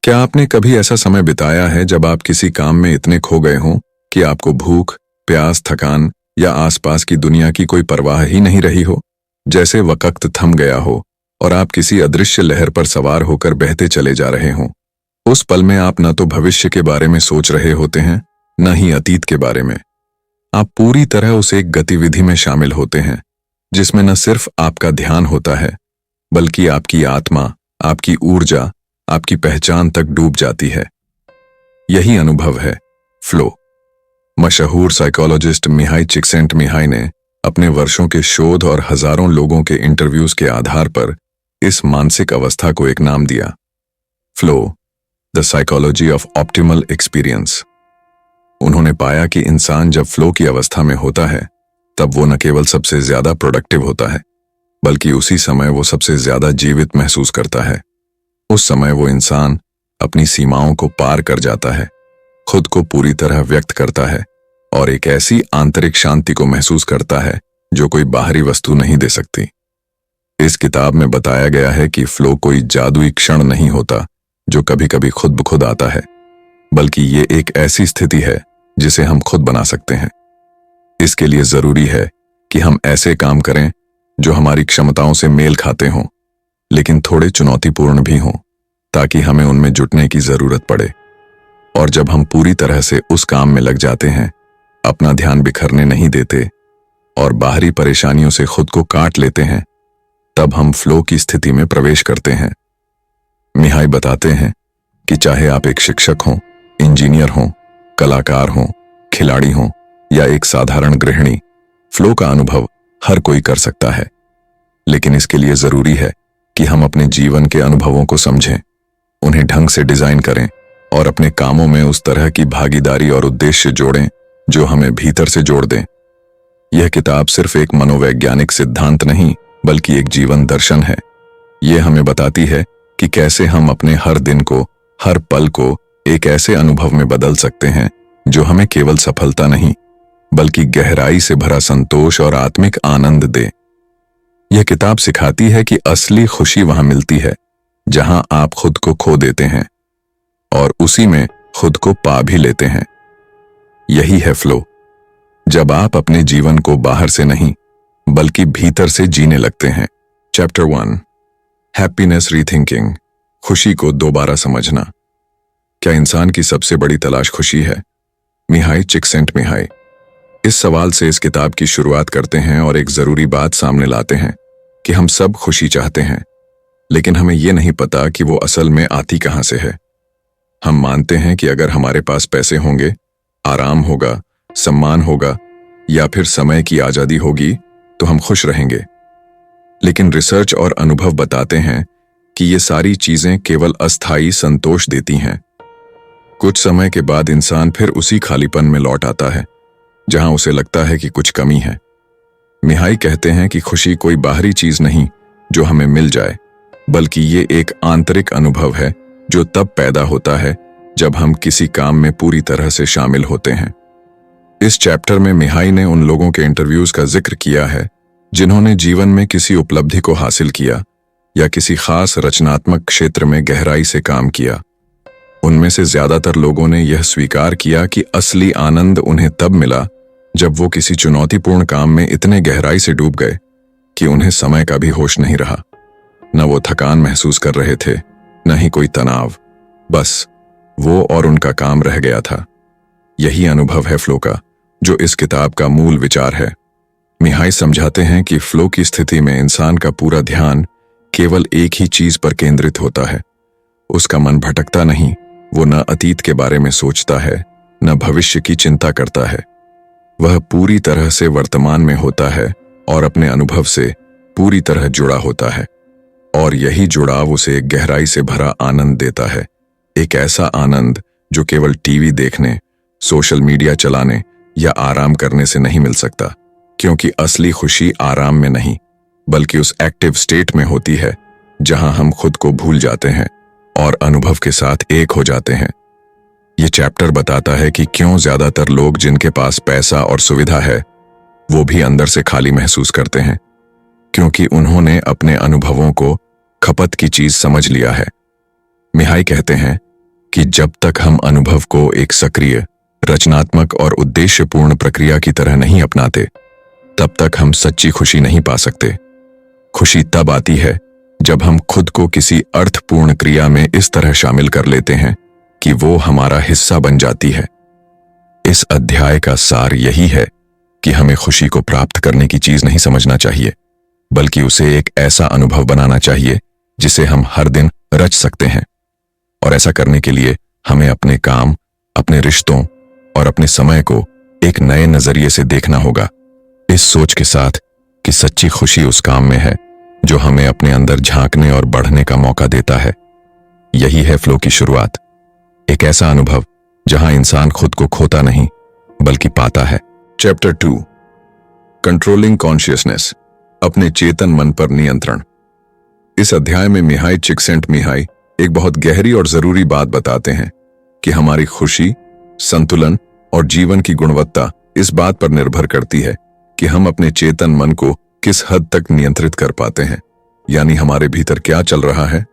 क्या आपने कभी ऐसा समय बिताया है जब आप किसी काम में इतने खो गए हों कि आपको भूख, प्यास, थकान या आसपास की दुनिया की कोई परवाह ही नहीं रही हो? जैसे वक्त थम गया हो और आप किसी अदृश्य लहर पर सवार होकर बहते चले जा रहे हों। उस पल में आप न तो भविष्य के बारे में सोच रहे होते हैं, न ही अतीत के बारे में। आप पूरी तरह उस एक गतिविधि में शामिल होते हैं जिसमें न सिर्फ आपका ध्यान होता है, बल्कि आपकी आत्मा, आपकी ऊर्जा, आपकी पहचान तक डूब जाती है। यही अनुभव है फ्लो। मशहूर साइकोलॉजिस्ट मिहाई चिक्सेंटमिहाई ने अपने वर्षों के शोध और हजारों लोगों के इंटरव्यूज के आधार पर इस मानसिक अवस्था को एक नाम दिया, flow, the psychology of optimal experience. उन्होंने पाया कि इंसान जब फ्लो की अवस्था में होता है तब वो न केवल सबसे ज्यादा प्रोडक्टिव होता है, बल्कि उसी समय वो सबसे ज्यादा जीवित महसूस करता है। उस समय वो इंसान अपनी सीमाओं को पार कर जाता है, खुद को पूरी तरह व्यक्त करता है और एक ऐसी आंतरिक शांति को महसूस करता है जो कोई बाहरी वस्तु नहीं दे सकती। इस किताब में बताया गया है कि फ्लो कोई जादुई क्षण नहीं होता जो कभी कभी खुद ब खुद आता है, बल्कि ये एक ऐसी स्थिति है जिसे हम खुद बना सकते हैं। इसके लिए जरूरी है कि हम ऐसे काम करें जो हमारी क्षमताओं से मेल खाते हों, लेकिन थोड़े चुनौतीपूर्ण भी हों, ताकि हमें उनमें जुटने की जरूरत पड़े। और जब हम पूरी तरह से उस काम में लग जाते हैं, अपना ध्यान बिखरने नहीं देते और बाहरी परेशानियों से खुद को काट लेते हैं, तब हम फ्लो की स्थिति में प्रवेश करते हैं। मिहाई बताते हैं कि चाहे आप एक शिक्षक हों, इंजीनियर हों, कलाकार हों, खिलाड़ी हों या एक साधारण गृहिणी, फ्लो का अनुभव हर कोई कर सकता है। लेकिन इसके लिए जरूरी है कि हम अपने जीवन के अनुभवों को समझें, उन्हें ढंग से डिजाइन करें और अपने कामों में उस तरह की भागीदारी और उद्देश्य जोड़ें जो हमें भीतर से जोड़ दें। यह किताब सिर्फ एक मनोवैज्ञानिक सिद्धांत नहीं, बल्कि एक जीवन दर्शन है। यह हमें बताती है कि कैसे हम अपने हर दिन को, हर पल को एक ऐसे अनुभव में बदल सकते हैं जो हमें केवल सफलता नहीं, बल्कि गहराई से भरा संतोष और आत्मिक आनंद दे। यह किताब सिखाती है कि असली खुशी वहां मिलती है जहां आप खुद को खो देते हैं और उसी में खुद को पा भी लेते हैं। यही है फ्लो, जब आप अपने जीवन को बाहर से नहीं बल्कि भीतर से जीने लगते हैं। चैप्टर 1, हैप्पीनेस रीथिंकिंग, खुशी को दोबारा समझना। क्या इंसान की सबसे बड़ी तलाश खुशी है? मिहाई चिक्सेंटमिहाई इस सवाल से इस किताब की शुरुआत करते हैं और एक जरूरी बात सामने लाते हैं कि हम सब खुशी चाहते हैं, लेकिन हमें यह नहीं पता कि वो असल में आती कहां से है। हम मानते हैं कि अगर हमारे पास पैसे होंगे, आराम होगा, सम्मान होगा या फिर समय की आजादी होगी तो हम खुश रहेंगे। लेकिन रिसर्च और अनुभव बताते हैं कि ये सारी चीजें केवल अस्थायी संतोष देती हैं। कुछ समय के बाद इंसान फिर उसी खालीपन में लौट आता है जहां उसे लगता है कि कुछ कमी है। मिहाई कहते हैं कि खुशी कोई बाहरी चीज नहीं जो हमें मिल जाए, बल्कि ये एक आंतरिक अनुभव है जो तब पैदा होता है जब हम किसी काम में पूरी तरह से शामिल होते हैं। इस चैप्टर में मिहाई ने उन लोगों के इंटरव्यूज का जिक्र किया है जिन्होंने जीवन में किसी उपलब्धि को हासिल किया या किसी खास रचनात्मक क्षेत्र में गहराई से काम किया। उनमें से ज्यादातर लोगों ने यह स्वीकार किया कि असली आनंद उन्हें तब मिला जब वो किसी चुनौतीपूर्ण काम में इतने गहराई से डूब गए कि उन्हें समय का भी होश नहीं रहा। न वो थकान महसूस कर रहे थे, न ही कोई तनाव, बस वो और उनका काम रह गया था। यही अनुभव है फ्लो का, जो इस किताब का मूल विचार है। मिहाई समझाते हैं कि फ्लो की स्थिति में इंसान का पूरा ध्यान केवल एक ही चीज पर केंद्रित होता है। उसका मन भटकता नहीं, वो न अतीत के बारे में सोचता है, न भविष्य की चिंता करता है। वह पूरी तरह से वर्तमान में होता है और अपने अनुभव से पूरी तरह जुड़ा होता है। और यही जुड़ाव उसे एक गहराई से भरा आनंद देता है, एक ऐसा आनंद जो केवल टीवी देखने, सोशल मीडिया चलाने या आराम करने से नहीं मिल सकता, क्योंकि असली खुशी आराम में नहीं, बल्कि उस एक्टिव स्टेट में होती है जहां हम खुद को भूल जाते हैं और अनुभव के साथ एक हो जाते हैं। ये चैप्टर बताता है कि क्यों ज्यादातर लोग जिनके पास पैसा और सुविधा है वो भी अंदर से खाली महसूस करते हैं, क्योंकि उन्होंने अपने अनुभवों को खपत की चीज समझ लिया है। मिहाई कहते हैं कि जब तक हम अनुभव को एक सक्रिय, रचनात्मक और उद्देश्यपूर्ण प्रक्रिया की तरह नहीं अपनाते, तब तक हम सच्ची खुशी नहीं पा सकते। खुशी तब आती है जब हम खुद को किसी अर्थपूर्ण क्रिया में इस तरह शामिल कर लेते हैं कि वो हमारा हिस्सा बन जाती है। इस अध्याय का सार यही है कि हमें खुशी को प्राप्त करने की चीज नहीं समझना चाहिए, बल्कि उसे एक ऐसा अनुभव बनाना चाहिए जिसे हम हर दिन रच सकते हैं। और ऐसा करने के लिए हमें अपने काम, अपने रिश्तों और अपने समय को एक नए नजरिए से देखना होगा, इस सोच के साथ कि सच्ची खुशी उस काम में है जो हमें अपने अंदर झांकने और बढ़ने का मौका देता है। यही है फ्लो की शुरुआत, एक ऐसा अनुभव जहां इंसान खुद को खोता नहीं बल्कि पाता है। चैप्टर 2, कंट्रोलिंग कॉन्शियसनेस, अपने चेतन मन पर नियंत्रण। इस अध्याय में मिहाई चिक्सेंटमिहाई एक बहुत गहरी और जरूरी बात बताते हैं कि हमारी खुशी, संतुलन और जीवन की गुणवत्ता इस बात पर निर्भर करती है कि हम अपने चेतन मन को किस हद तक नियंत्रित कर पाते हैं। यानी हमारे भीतर क्या चल रहा है,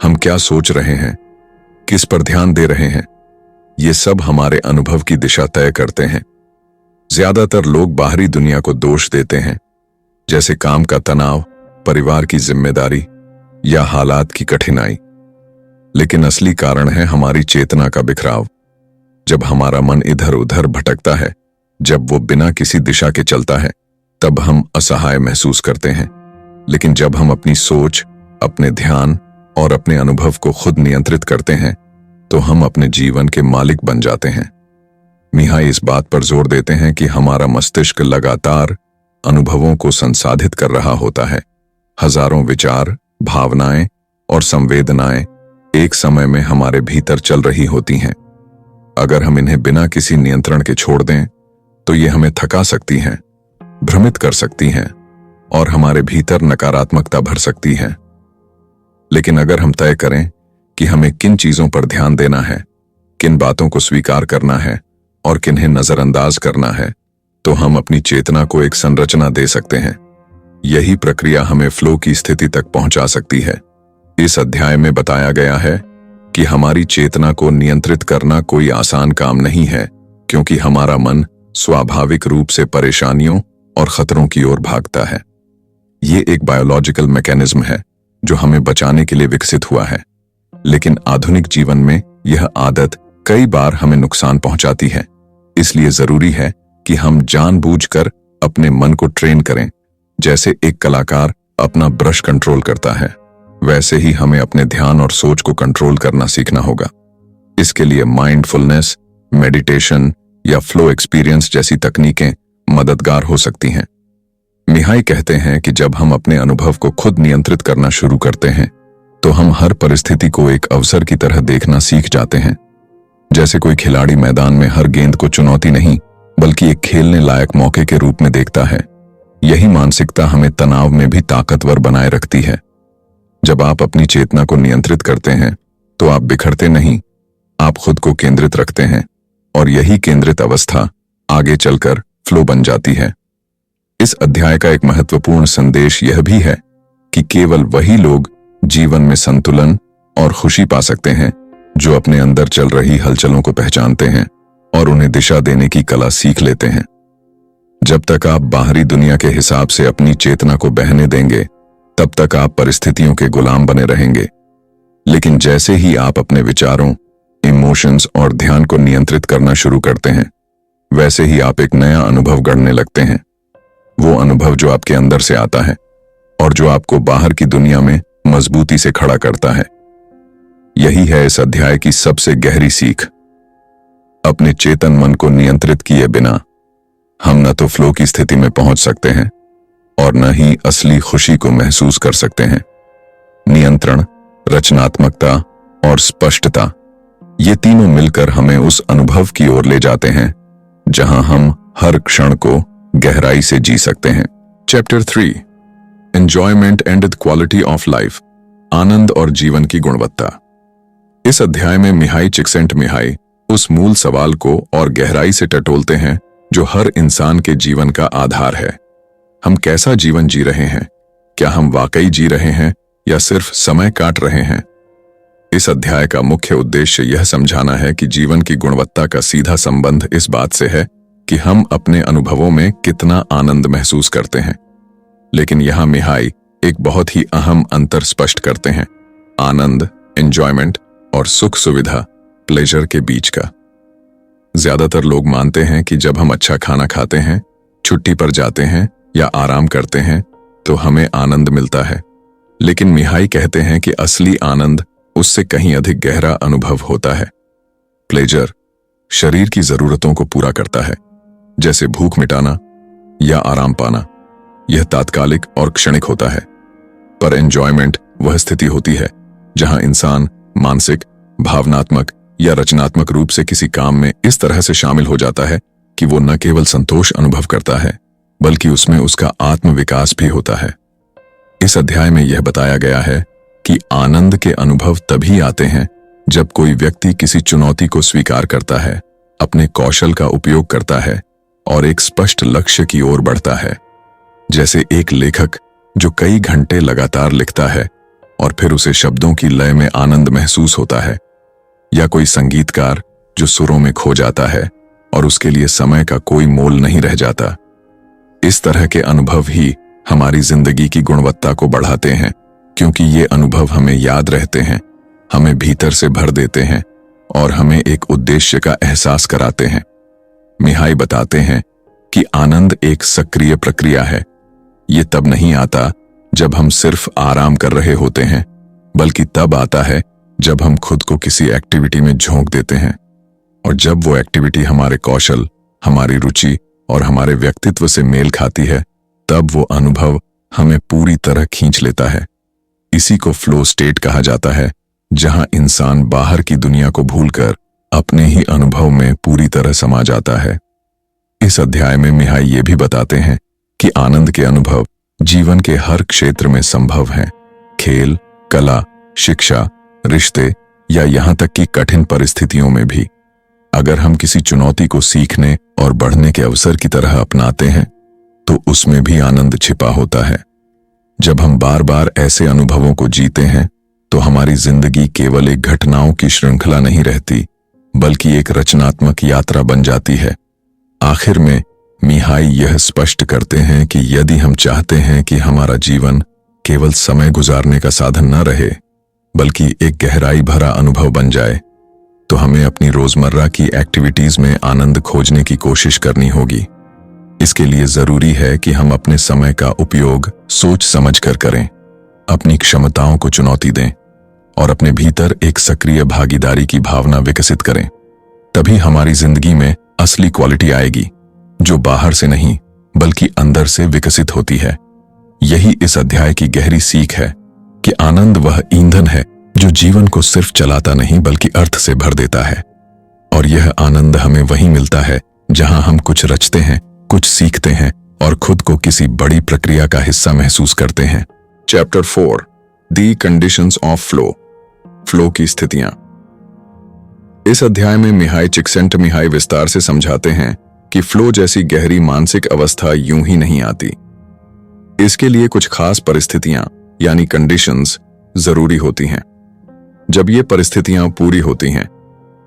हम क्या सोच रहे हैं, किस पर ध्यान दे रहे हैं, ये सब हमारे अनुभव की दिशा तय करते हैं। ज्यादातर लोग बाहरी दुनिया को दोष देते हैं, जैसे काम का तनाव, परिवार की जिम्मेदारी या हालात की कठिनाई। लेकिन असली कारण है हमारी चेतना का बिखराव। जब हमारा मन इधर उधर भटकता है, जब वो बिना किसी दिशा के चलता है, तब हम असहाय महसूस करते हैं। लेकिन जब हम अपनी सोच, अपने ध्यान और अपने अनुभव को खुद नियंत्रित करते हैं, तो हम अपने जीवन के मालिक बन जाते हैं। मिहाई इस बात पर जोर देते हैं कि हमारा मस्तिष्क लगातार अनुभवों को संसाधित कर रहा होता है। हजारों विचार, भावनाएं और संवेदनाएं एक समय में हमारे भीतर चल रही होती हैं। अगर हम इन्हें बिना किसी नियंत्रण के छोड़ दें, तो ये हमें थका सकती हैं, भ्रमित कर सकती हैं और हमारे भीतर नकारात्मकता भर सकती हैं। लेकिन अगर हम तय करें कि हमें किन चीजों पर ध्यान देना है, किन बातों को स्वीकार करना है और किन्हें नजरअंदाज करना है, तो हम अपनी चेतना को एक संरचना दे सकते हैं। यही प्रक्रिया हमें फ्लो की स्थिति तक पहुंचा सकती है। इस अध्याय में बताया गया है कि हमारी चेतना को नियंत्रित करना कोई आसान काम नहीं है, क्योंकि हमारा मन स्वाभाविक रूप से परेशानियों और खतरों की ओर भागता है। ये एक बायोलॉजिकल मैकेनिज्म है जो हमें बचाने के लिए विकसित हुआ है। लेकिन आधुनिक जीवन में यह आदत कई बार हमें नुकसान पहुंचाती है। इसलिए जरूरी है कि हम जानबूझकर अपने मन को ट्रेन करें। जैसे एक कलाकार अपना ब्रश कंट्रोल करता है, वैसे ही हमें अपने ध्यान और सोच को कंट्रोल करना सीखना होगा। इसके लिए माइंडफुलनेस, मेडिटेशन या फ्लो एक्सपीरियंस जैसी तकनीकें मददगार हो सकती हैं। मिहाई कहते हैं कि जब हम अपने अनुभव को खुद नियंत्रित करना शुरू करते हैं, तो हम हर परिस्थिति को एक अवसर की तरह देखना सीख जाते हैं। जैसे कोई खिलाड़ी मैदान में हर गेंद को चुनौती नहीं, बल्कि एक खेलने लायक मौके के रूप में देखता है। यही मानसिकता हमें तनाव में भी ताकतवर बनाए रखती है। जब आप अपनी चेतना को नियंत्रित करते हैं, तो आप बिखरते नहीं, आप खुद को केंद्रित रखते हैं, और यही केंद्रित अवस्था आगे चलकर फ्लो बन जाती है। इस अध्याय का एक महत्वपूर्ण संदेश यह भी है कि केवल वही लोग जीवन में संतुलन और खुशी पा सकते हैं जो अपने अंदर चल रही हलचलों को पहचानते हैं और उन्हें दिशा देने की कला सीख लेते हैं। जब तक आप बाहरी दुनिया के हिसाब से अपनी चेतना को बहने देंगे, तब तक आप परिस्थितियों के गुलाम बने रहेंगे। लेकिन जैसे ही आप अपने विचारों, इमोशंस और ध्यान को नियंत्रित करना शुरू करते हैं, वैसे ही आप एक नया अनुभव गढ़ने लगते हैं। वो अनुभव जो आपके अंदर से आता है और जो आपको बाहर की दुनिया में मजबूती से खड़ा करता है। यही है इस अध्याय की सबसे गहरी सीख। अपने चेतन मन को नियंत्रित किए बिना हम न तो फ्लो की स्थिति में पहुंच सकते हैं और न ही असली खुशी को महसूस कर सकते हैं। नियंत्रण, रचनात्मकता और स्पष्टता, ये तीनों मिलकर हमें उस अनुभव की ओर ले जाते हैं जहां हम हर क्षण को गहराई से जी सकते हैं। Chapter 3, enjoyment and the quality of life, आनंद और जीवन की गुणवत्ता। इस अध्याय में मिहाई चिक्सेंटमिहाई उस मूल सवाल को और गहराई से टटोलते हैं जो हर इंसान के जीवन का आधार है। हम कैसा जीवन जी रहे हैं? क्या हम वाकई जी रहे हैं या सिर्फ समय काट रहे हैं? इस अध्याय का मुख्य उद्देश्य यह समझाना है कि जीवन की गुणवत्ता का सीधा संबंध इस बात से है कि हम अपने अनुभवों में कितना आनंद महसूस करते हैं। लेकिन यहां मिहाई एक बहुत ही अहम अंतर स्पष्ट करते हैं, आनंद, एंजॉयमेंट और सुख सुविधा, प्लेजर के बीच का। ज्यादातर लोग मानते हैं कि जब हम अच्छा खाना खाते हैं, छुट्टी पर जाते हैं या आराम करते हैं तो हमें आनंद मिलता है। लेकिन मिहाई कहते हैं कि असली आनंद उससे कहीं अधिक गहरा अनुभव होता है। प्लेजर शरीर की जरूरतों को पूरा करता है, जैसे भूख मिटाना या आराम पाना। यह तात्कालिक और क्षणिक होता है। पर एंजॉयमेंट वह स्थिति होती है जहां इंसान मानसिक, भावनात्मक या रचनात्मक रूप से किसी काम में इस तरह से शामिल हो जाता है कि वो न केवल संतोष अनुभव करता है बल्कि उसमें उसका आत्म विकास भी होता है। इस अध्याय में यह बताया गया है कि आनंद के अनुभव तभी आते हैं जब कोई व्यक्ति किसी चुनौती को स्वीकार करता है, अपने कौशल का उपयोग करता है और एक स्पष्ट लक्ष्य की ओर बढ़ता है। जैसे एक लेखक जो कई घंटे लगातार लिखता है और फिर उसे शब्दों की लय में आनंद महसूस होता है, या कोई संगीतकार जो सुरों में खो जाता है और उसके लिए समय का कोई मोल नहीं रह जाता। इस तरह के अनुभव ही हमारी जिंदगी की गुणवत्ता को बढ़ाते हैं, क्योंकि ये अनुभव हमें याद रहते हैं, हमें भीतर से भर देते हैं और हमें एक उद्देश्य का एहसास कराते हैं। मिहाई बताते हैं कि आनंद एक सक्रिय प्रक्रिया है। ये तब नहीं आता जब हम सिर्फ आराम कर रहे होते हैं, बल्कि तब आता है जब हम खुद को किसी एक्टिविटी में झोंक देते हैं। और जब वो एक्टिविटी हमारे कौशल, हमारी रुचि और हमारे व्यक्तित्व से मेल खाती है, तब वो अनुभव हमें पूरी तरह खींच लेता है। इसी को फ्लो स्टेट कहा जाता है, जहां इंसान बाहर की दुनिया को भूलकर अपने ही अनुभव में पूरी तरह समा जाता है। इस अध्याय में मिहाई ये भी बताते हैं कि आनंद के अनुभव जीवन के हर क्षेत्र में संभव हैं। खेल, कला, शिक्षा, रिश्ते या यहां तक कि कठिन परिस्थितियों में भी। अगर हम किसी चुनौती को सीखने और बढ़ने के अवसर की तरह अपनाते हैं तो उसमें भी आनंद छिपा होता है। जब हम बार बार ऐसे अनुभवों को जीते हैं तो हमारी जिंदगी केवल एक घटनाओं की श्रृंखला नहीं रहती, बल्कि एक रचनात्मक यात्रा बन जाती है। आखिर में मिहाई यह स्पष्ट करते हैं कि यदि हम चाहते हैं कि हमारा जीवन केवल समय गुजारने का साधन न रहे, बल्कि एक गहराई भरा अनुभव बन जाए, तो हमें अपनी रोजमर्रा की एक्टिविटीज में आनंद खोजने की कोशिश करनी होगी। इसके लिए जरूरी है कि हम अपने समय का उपयोग सोच समझ कर करें, अपनी क्षमताओं को चुनौती दें और अपने भीतर एक सक्रिय भागीदारी की भावना विकसित करें। तभी हमारी जिंदगी में असली क्वालिटी आएगी, जो बाहर से नहीं बल्कि अंदर से विकसित होती है। यही इस अध्याय की गहरी सीख है कि आनंद वह ईंधन है जो जीवन को सिर्फ चलाता नहीं बल्कि अर्थ से भर देता है। और यह आनंद हमें वहीं मिलता है जहां हम कुछ रचते हैं, कुछ सीखते हैं और खुद को किसी बड़ी प्रक्रिया का हिस्सा महसूस करते हैं। Chapter 4, the conditions of flow, flow की स्थितियां। इस अध्याय में मिहाई चिक्सेंटमिहाई विस्तार से समझाते हैं कि फ्लो जैसी गहरी मानसिक अवस्था यूं ही नहीं आती। इसके लिए कुछ खास परिस्थितियां यानी कंडीशंस जरूरी होती हैं। जब ये परिस्थितियां पूरी होती हैं,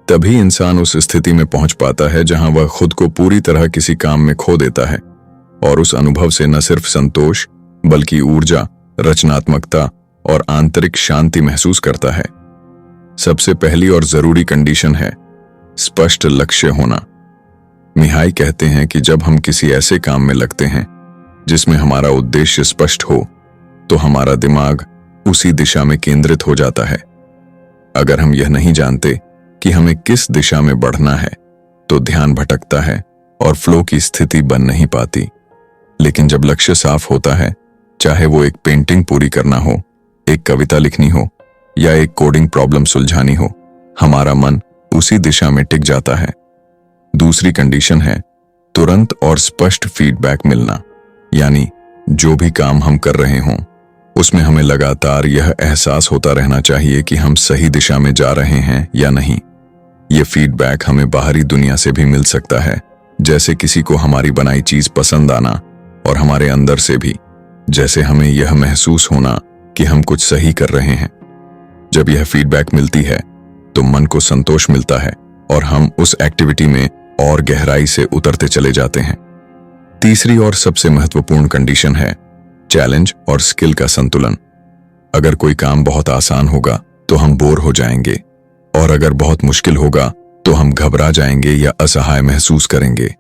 तभी इंसान उस स्थिति में पहुंच पाता है जहां वह खुद को पूरी तरह किसी काम में खो देता है और उस अनुभव से न सिर्फ संतोष बल्कि ऊर्जा, रचनात्मकता और आंतरिक शांति महसूस करता है। सबसे पहली और जरूरी कंडीशन है स्पष्ट लक्ष्य होना। मिहाई कहते हैं कि जब हम किसी ऐसे काम में लगते हैं जिसमें हमारा उद्देश्य स्पष्ट हो, तो हमारा दिमाग उसी दिशा में केंद्रित हो जाता है। अगर हम यह नहीं जानते कि हमें किस दिशा में बढ़ना है, तो ध्यान भटकता है और फ्लो की स्थिति बन नहीं पाती। लेकिन जब लक्ष्य साफ होता है, चाहे वो एक पेंटिंग पूरी करना हो, एक कविता लिखनी हो या एक कोडिंग प्रॉब्लम सुलझानी हो, हमारा मन उसी दिशा में टिक जाता है। दूसरी कंडीशन है तुरंत और स्पष्ट फीडबैक मिलना, यानी जो भी काम हम कर रहे हों उसमें हमें लगातार यह एहसास होता रहना चाहिए कि हम सही दिशा में जा रहे हैं या नहीं। ये फीडबैक हमें बाहरी दुनिया से भी मिल सकता है, जैसे किसी को हमारी बनाई चीज पसंद आना, और हमारे अंदर से भी, जैसे हमें यह महसूस होना कि हम कुछ सही कर रहे हैं। जब यह फीडबैक मिलती है तो मन को संतोष मिलता है और हम उस एक्टिविटी में और गहराई से उतरते चले जाते हैं। तीसरी और सबसे महत्वपूर्ण कंडीशन है चैलेंज और स्किल का संतुलन। अगर कोई काम बहुत आसान होगा तो हम बोर हो जाएंगे, और अगर बहुत मुश्किल होगा तो हम घबरा जाएंगे या असहाय महसूस करेंगे।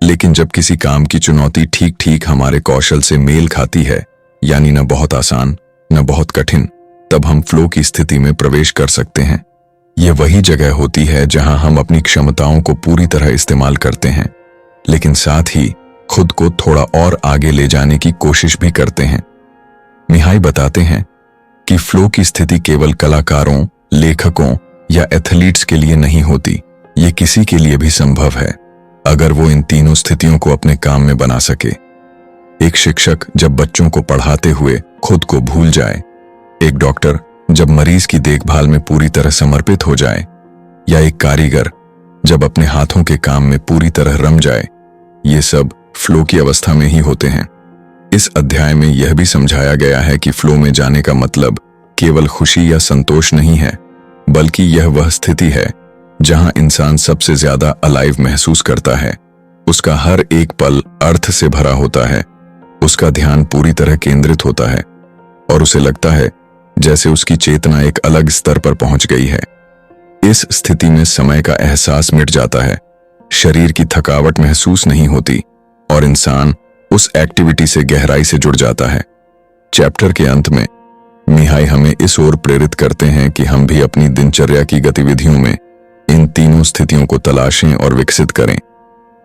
लेकिन जब किसी काम की चुनौती ठीक ठीक हमारे कौशल से मेल खाती है, यानी न बहुत आसान न बहुत कठिन, तब हम फ्लो की स्थिति में प्रवेश कर सकते हैं। यह वही जगह होती है जहां हम अपनी क्षमताओं को पूरी तरह इस्तेमाल करते हैं, लेकिन साथ ही खुद को थोड़ा और आगे ले जाने की कोशिश भी करते हैं। मिहाई बताते हैं कि फ्लो की स्थिति केवल कलाकारों, लेखकों या एथलीट्स के लिए नहीं होती, ये किसी के लिए भी संभव है अगर वो इन तीनों स्थितियों को अपने काम में बना सके। एक शिक्षक जब बच्चों को पढ़ाते हुए खुद को भूल जाए, एक डॉक्टर जब मरीज की देखभाल में पूरी तरह समर्पित हो जाए, या एक कारीगर जब अपने हाथों के काम में पूरी तरह रम जाए, ये सब फ्लो की अवस्था में ही होते हैं। इस अध्याय में यह भी समझाया गया है कि फ्लो में जाने का मतलब केवल खुशी या संतोष नहीं है, बल्कि यह वह स्थिति है जहां इंसान सबसे ज्यादा अलाइव महसूस करता है। उसका हर एक पल अर्थ से भरा होता है, उसका ध्यान पूरी तरह केंद्रित होता है और उसे लगता है जैसे उसकी चेतना एक अलग स्तर पर पहुंच गई है। इस स्थिति में समय का एहसास मिट जाता है, शरीर की थकावट महसूस नहीं होती और इंसान उस एक्टिविटी से गहराई से जुड़ जाता है। चैप्टर के अंत में मिहाई हमें इस ओर प्रेरित करते हैं कि हम भी अपनी दिनचर्या की गतिविधियों में इन तीनों स्थितियों को तलाशें और विकसित करें।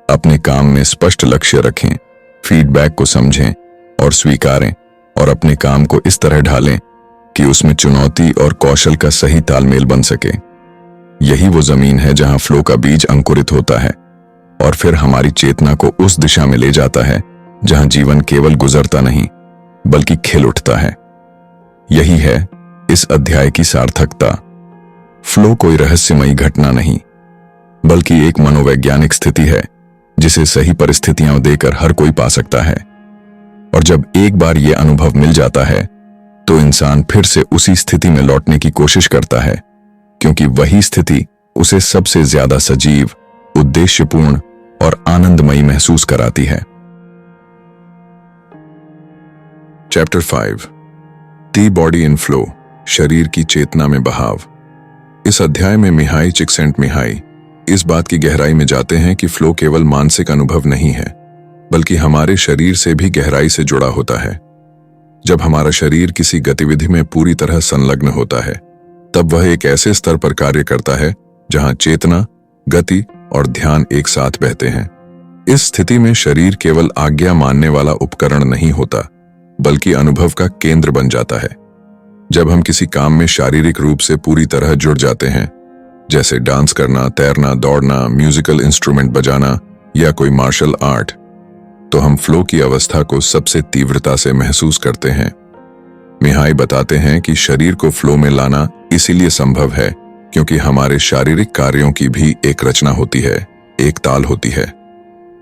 अपने काम में स्पष्ट लक्ष्य रखें, फीडबैक को समझें और स्वीकारें, और अपने काम को इस तरह ढालें कि उसमें चुनौती और कौशल का सही तालमेल बन सके। यही वो जमीन है जहां फ्लो का बीज अंकुरित होता है और फिर हमारी चेतना को उस दिशा में ले जाता है जहां जीवन केवल गुजरता नहीं बल्कि खिल उठता है। यही है इस अध्याय की सार्थकता। फ्लो कोई रहस्यमयी घटना नहीं, बल्कि एक मनोवैज्ञानिक स्थिति है जिसे सही परिस्थितियां देकर हर कोई पा सकता है। और जब एक बार यह अनुभव मिल जाता है तो इंसान फिर से उसी स्थिति में लौटने की कोशिश करता है, क्योंकि वही स्थिति उसे सबसे ज्यादा सजीव, उद्देश्यपूर्ण और आनंदमयी महसूस कराती है। Chapter 5 the body in flow, शरीर की चेतना में बहाव। इस अध्याय में मिहाई चिक्सेंटमिहाई इस बात की गहराई में जाते हैं कि फ्लो केवल मानसिक अनुभव नहीं है, बल्कि हमारे शरीर से भी गहराई से जुड़ा होता है। जब हमारा शरीर किसी गतिविधि में पूरी तरह संलग्न होता है, तब वह एक ऐसे स्तर पर कार्य करता है जहां चेतना, गति और ध्यान एक साथ बहते हैं। इस स्थिति में शरीर केवल आज्ञा मानने वाला उपकरण नहीं होता, बल्कि अनुभव का केंद्र बन जाता है। जब हम किसी काम में शारीरिक रूप से पूरी तरह जुड़ जाते हैं, जैसे डांस करना, तैरना, दौड़ना, म्यूजिकल इंस्ट्रूमेंट बजाना या कोई मार्शल आर्ट, तो हम फ्लो की अवस्था को सबसे तीव्रता से महसूस करते हैं। मिहाई बताते हैं कि शरीर को फ्लो में लाना इसीलिए संभव है क्योंकि हमारे शारीरिक कार्यों की भी एक रचना होती है, एक ताल होती है।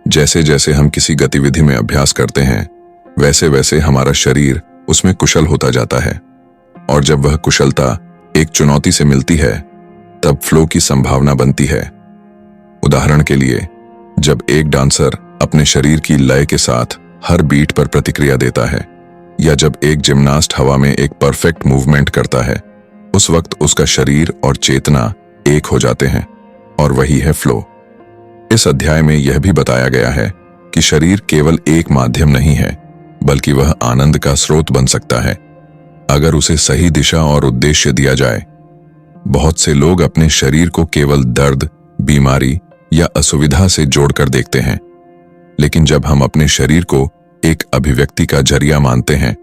जैसे जैसे हम किसी गतिविधि में अभ्यास करते हैं, वैसे वैसे हमारा शरीर उसमें कुशल होता जाता है, और जब वह कुशलता एक चुनौती से मिलती है, तब फ्लो की संभावना बनती है। उदाहरण के लिए, जब एक डांसर अपने शरीर की लय के साथ हर बीट पर प्रतिक्रिया देता है, या जब एक जिम्नास्ट हवा में एक परफेक्ट मूवमेंट करता है, उस वक्त उसका शरीर और चेतना एक हो जाते हैं, और वही है फ्लो। इस अध्याय में यह भी बताया गया है कि शरीर केवल एक माध्यम नहीं है, बल्कि वह आनंद का स्रोत बन सकता है अगर उसे सही दिशा और उद्देश्य दिया जाए। बहुत से लोग अपने शरीर को केवल दर्द, बीमारी या असुविधा से जोड़कर देखते हैं, लेकिन जब हम अपने शरीर को एक अभिव्यक्ति का जरिया मानते हैं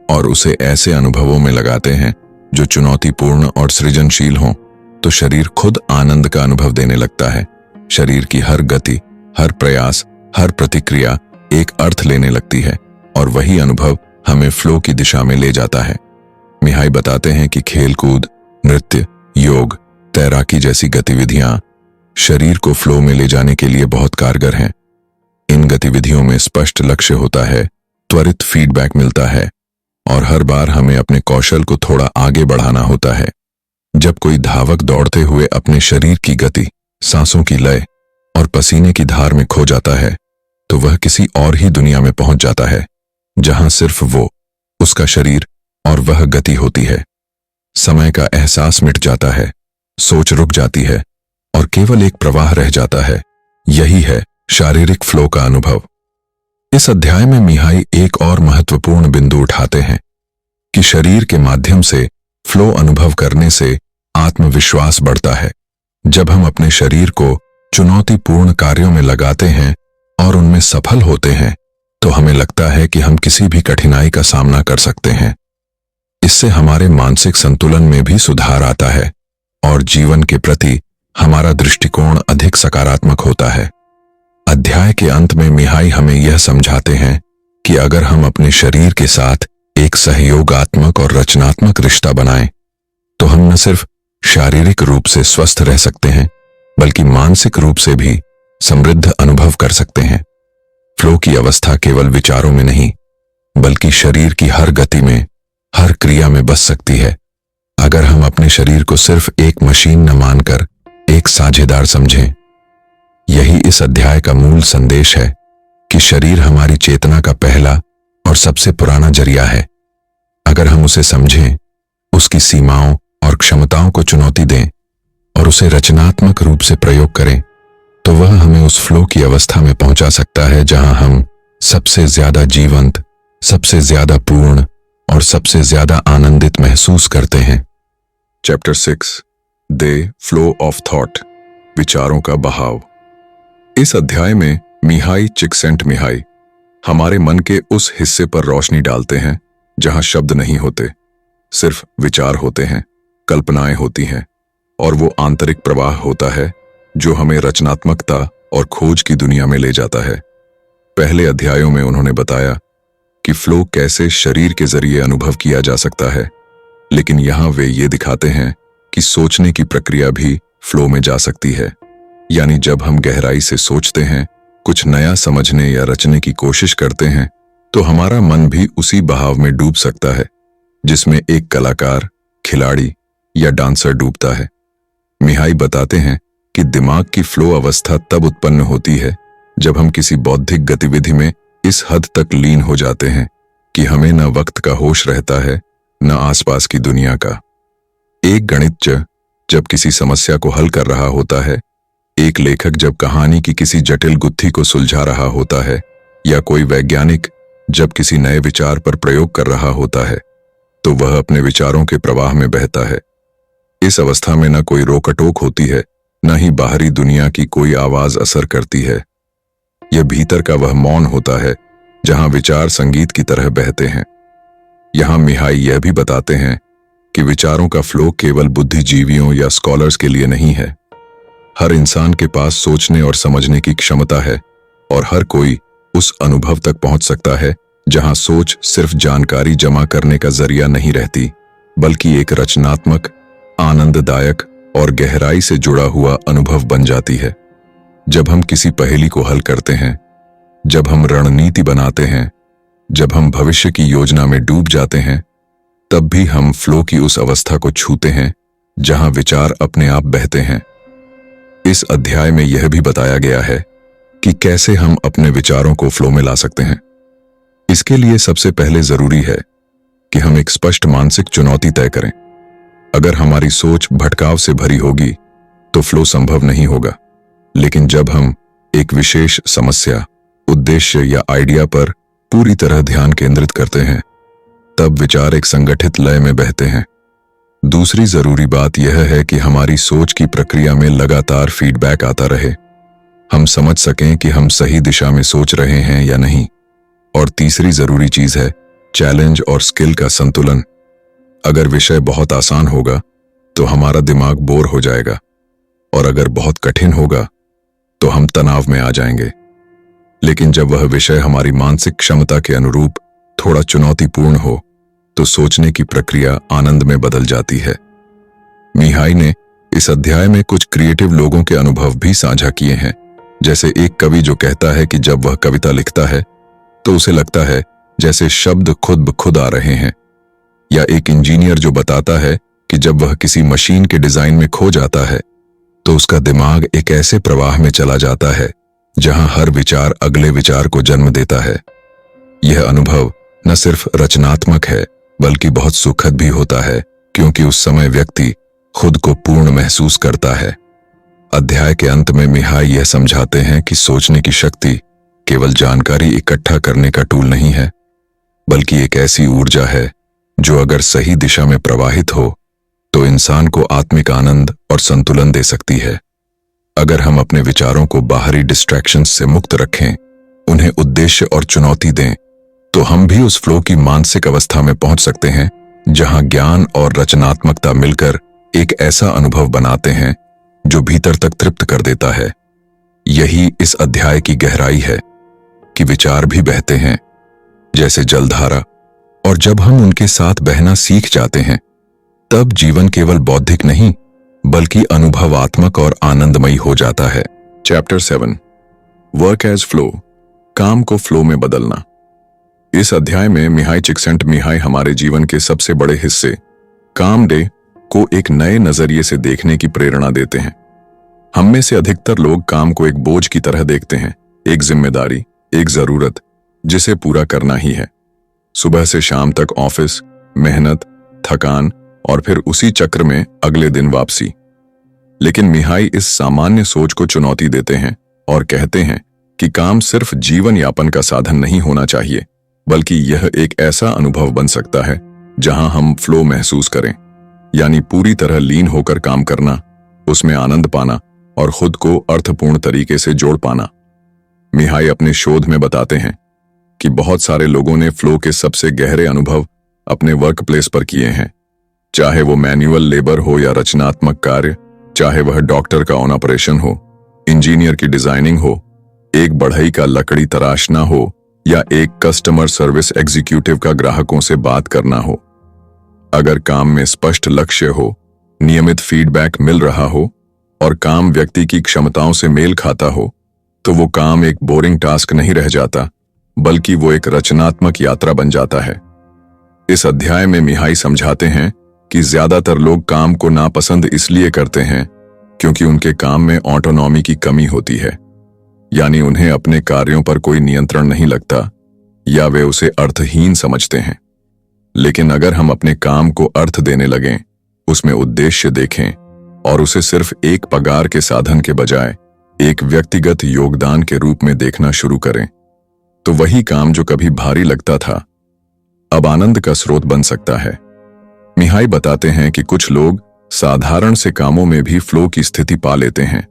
और उसे ऐसे अनुभवों में लगाते हैं जो चुनौतीपूर्ण और सृजनशील हों, तो शरीर खुद आनंद का अनुभव देने लगता है। शरीर की हर गति, हर प्रयास, हर प्रतिक्रिया एक अर्थ लेने लगती है, और वही अनुभव हमें फ्लो की दिशा में ले जाता है। मिहाई बताते हैं कि खेलकूद, नृत्य, योग, तैराकी जैसी गतिविधियां शरीर को फ्लो में ले जाने के लिए बहुत कारगर हैं। इन गतिविधियों में स्पष्ट लक्ष्य होता है, त्वरित फीडबैक मिलता है, और हर बार हमें अपने कौशल को थोड़ा आगे बढ़ाना होता है। जब कोई धावक दौड़ते हुए अपने शरीर की गति, सांसों की लय और पसीने की धार में खो जाता है, तो वह किसी और ही दुनिया में पहुंच जाता है, जहां सिर्फ वो, उसका शरीर और वह गति होती है। समय का एहसास मिट जाता है, सोच रुक जाती है और केवल एक प्रवाह रह जाता है। यही है शारीरिक फ्लो का अनुभव। इस अध्याय में मिहाई एक और महत्वपूर्ण बिंदु उठाते हैं कि शरीर के माध्यम से फ्लो अनुभव करने से आत्मविश्वास बढ़ता है। जब हम अपने शरीर को चुनौतीपूर्ण कार्यों में लगाते हैं और उनमें सफल होते हैं, तो हमें लगता है कि हम किसी भी कठिनाई का सामना कर सकते हैं। इससे हमारे मानसिक संतुलन में भी सुधार आता है और जीवन के प्रति हमारा दृष्टिकोण अधिक सकारात्मक होता है। अध्याय के अंत में मिहाई हमें यह समझाते हैं कि अगर हम अपने शरीर के साथ एक सहयोगात्मक और रचनात्मक रिश्ता बनाएं, तो हम न सिर्फ शारीरिक रूप से स्वस्थ रह सकते हैं, बल्कि मानसिक रूप से भी समृद्ध अनुभव कर सकते हैं। फ्लो की अवस्था केवल विचारों में नहीं, बल्कि शरीर की हर गति में, हर क्रिया में बस सकती है। अगर हम अपने शरीर को सिर्फ एक मशीन न मानकर एक साझेदार समझें। यही इस अध्याय का मूल संदेश है कि शरीर हमारी चेतना का पहला और सबसे पुराना जरिया है। अगर हम उसे समझें, उसकी सीमाओं और क्षमताओं को चुनौती दें और उसे रचनात्मक रूप से प्रयोग करें, तो वह हमें उस फ्लो की अवस्था में पहुंचा सकता है जहां हम सबसे ज्यादा जीवंत, सबसे ज्यादा पूर्ण और सबसे ज्यादा आनंदित महसूस करते हैं। Chapter 6 the flow of thought, विचारों का बहाव। इस अध्याय में मिहाई चिक्सेंटमिहाई हमारे मन के उस हिस्से पर रोशनी डालते हैं जहां शब्द नहीं होते, सिर्फ विचार होते हैं, कल्पनाएं होती हैं और वो आंतरिक प्रवाह होता है जो हमें रचनात्मकता और खोज की दुनिया में ले जाता है। पहले अध्यायों में उन्होंने बताया कि फ्लो कैसे शरीर के जरिए अनुभव किया जा सकता है, लेकिन यहां वे ये दिखाते हैं कि सोचने की प्रक्रिया भी फ्लो में जा सकती है। यानी जब हम गहराई से सोचते हैं, कुछ नया समझने या रचने की कोशिश करते हैं, तो हमारा मन भी उसी बहाव में डूब सकता है जिसमें एक कलाकार, खिलाड़ी या डांसर डूबता है। मिहाई बताते हैं कि दिमाग की फ्लो अवस्था तब उत्पन्न होती है जब हम किसी बौद्धिक गतिविधि में इस हद तक लीन हो जाते हैं कि हमें न वक्त का होश रहता है, न आसपास की दुनिया का। एक गणितज्ञ जब किसी समस्या को हल कर रहा होता है, एक लेखक जब कहानी की किसी जटिल गुत्थी को सुलझा रहा होता है, या कोई वैज्ञानिक जब किसी नए विचार पर प्रयोग कर रहा होता है, तो वह अपने विचारों के प्रवाह में बहता है। इस अवस्था में न कोई रोकटोक होती है, न ही बाहरी दुनिया की कोई आवाज असर करती है। यह भीतर का वह मौन होता है जहां विचार संगीत की तरह बहते हैं। यहां मिहाई यह भी बताते हैं कि विचारों का फ्लो केवल बुद्धिजीवियों या स्कॉलर्स के लिए नहीं है। हर इंसान के पास सोचने और समझने की क्षमता है और हर कोई उस अनुभव तक पहुंच सकता है जहां सोच सिर्फ जानकारी जमा करने का जरिया नहीं रहती, बल्कि एक रचनात्मक, आनंददायक और गहराई से जुड़ा हुआ अनुभव बन जाती है। जब हम किसी पहेली को हल करते हैं, जब हम रणनीति बनाते हैं, जब हम भविष्य की योजना में डूब जाते हैं, तब भी हम फ्लो की उस अवस्था को छूते हैं जहां विचार अपने आप बहते हैं। इस अध्याय में यह भी बताया गया है कि कैसे हम अपने विचारों को फ्लो में ला सकते हैं। इसके लिए सबसे पहले जरूरी है कि हम एक स्पष्ट मानसिक चुनौती तय करें। अगर हमारी सोच भटकाव से भरी होगी तो फ्लो संभव नहीं होगा, लेकिन जब हम एक विशेष समस्या, उद्देश्य या आइडिया पर पूरी तरह ध्यान केंद्रित करते हैं, तब विचार एक संगठित लय में बहते हैं। दूसरी जरूरी बात यह है कि हमारी सोच की प्रक्रिया में लगातार फीडबैक आता रहे, हम समझ सकें कि हम सही दिशा में सोच रहे हैं या नहीं। और तीसरी जरूरी चीज है चैलेंज और स्किल का संतुलन। अगर विषय बहुत आसान होगा तो हमारा दिमाग बोर हो जाएगा, और अगर बहुत कठिन होगा तो हम तनाव में आ जाएंगे। लेकिन जब वह विषय हमारी मानसिक क्षमता के अनुरूप थोड़ा चुनौतीपूर्ण हो, तो सोचने की प्रक्रिया आनंद में बदल जाती है। मिहाई ने इस अध्याय में कुछ क्रिएटिव लोगों के अनुभव भी साझा किए हैं, जैसे एक कवि जो कहता है कि जब वह कविता लिखता है तो उसे लगता है जैसे शब्द खुद ब खुद आ रहे हैं, या एक इंजीनियर जो बताता है कि कि जब वह किसी मशीन के डिजाइन में खो जाता है तो उसका दिमाग एक ऐसे प्रवाह में चला जाता है जहां हर विचार अगले विचार को जन्म देता है। यह अनुभव न सिर्फ रचनात्मक है बल्कि बहुत सुखद भी होता है, क्योंकि उस समय व्यक्ति खुद को पूर्ण महसूस करता है। अध्याय के अंत में मिहाई यह समझाते हैं कि सोचने की शक्ति केवल जानकारी इकट्ठा करने का टूल नहीं है, बल्कि एक ऐसी ऊर्जा है जो अगर सही दिशा में प्रवाहित हो तो इंसान को आत्मिक आनंद और संतुलन दे सकती है। अगर हम अपने विचारों को बाहरी डिस्ट्रैक्शंस से मुक्त रखें, उन्हें उद्देश्य और चुनौती दें, तो हम भी उस फ्लो की मानसिक अवस्था में पहुंच सकते हैं जहां ज्ञान और रचनात्मकता मिलकर एक ऐसा अनुभव बनाते हैं जो भीतर तक तृप्त कर देता है। यही इस अध्याय की गहराई है कि विचार भी बहते हैं जैसे जलधारा, और जब हम उनके साथ बहना सीख जाते हैं तब जीवन केवल बौद्धिक नहीं बल्कि अनुभवात्मक और आनंदमयी हो जाता है। चैप्टर 7, वर्क एज फ्लो, काम को फ्लो में बदलना। इस अध्याय में मिहाई चिक्सेंटमिहाई हमारे जीवन के सबसे बड़े हिस्से काम डे को एक नए नजरिए से देखने की प्रेरणा देते हैं। हम में से अधिकतर लोग काम को एक बोझ की तरह देखते हैं, एक जिम्मेदारी, एक जरूरत जिसे पूरा करना ही है। सुबह से शाम तक ऑफिस, मेहनत, थकान और फिर उसी चक्र में अगले दिन वापसी। लेकिन मिहाई इस सामान्य सोच को चुनौती देते हैं और कहते हैं कि काम सिर्फ जीवन यापन का साधन नहीं होना चाहिए, बल्कि यह एक ऐसा अनुभव बन सकता है जहां हम फ्लो महसूस करें, यानी पूरी तरह लीन होकर काम करना, उसमें आनंद पाना और खुद को अर्थपूर्ण तरीके से जोड़ पाना। मिहाई अपने शोध में बताते हैं कि बहुत सारे लोगों ने फ्लो के सबसे गहरे अनुभव अपने वर्क प्लेस पर किए हैं, चाहे वो मैन्युअल लेबर हो या रचनात्मक कार्य, चाहे वह डॉक्टर का ऑन ऑपरेशन हो, इंजीनियर की डिजाइनिंग हो, एक बढ़ई का लकड़ी तराशना हो या एक कस्टमर सर्विस एग्जीक्यूटिव का ग्राहकों से बात करना हो। अगर काम में स्पष्ट लक्ष्य हो, नियमित फीडबैक मिल रहा हो और काम व्यक्ति की क्षमताओं से मेल खाता हो, तो वो काम एक बोरिंग टास्क नहीं रह जाता, बल्कि वो एक रचनात्मक यात्रा बन जाता है। इस अध्याय में मिहाई समझाते हैं कि ज्यादातर लोग काम को नापसंद इसलिए करते हैं क्योंकि उनके काम में ऑटोनॉमी की कमी होती है, यानी उन्हें अपने कार्यों पर कोई नियंत्रण नहीं लगता या वे उसे अर्थहीन समझते हैं। लेकिन अगर हम अपने काम को अर्थ देने लगें, उसमें उद्देश्य देखें और उसे सिर्फ एक पगार के साधन के बजाय एक व्यक्तिगत योगदान के रूप में देखना शुरू करें, तो वही काम जो कभी भारी लगता था अब आनंद का स्रोत बन सकता है। मिहाई बताते हैं कि कुछ लोग साधारण से कामों में भी फ्लो की स्थिति पा लेते हैं,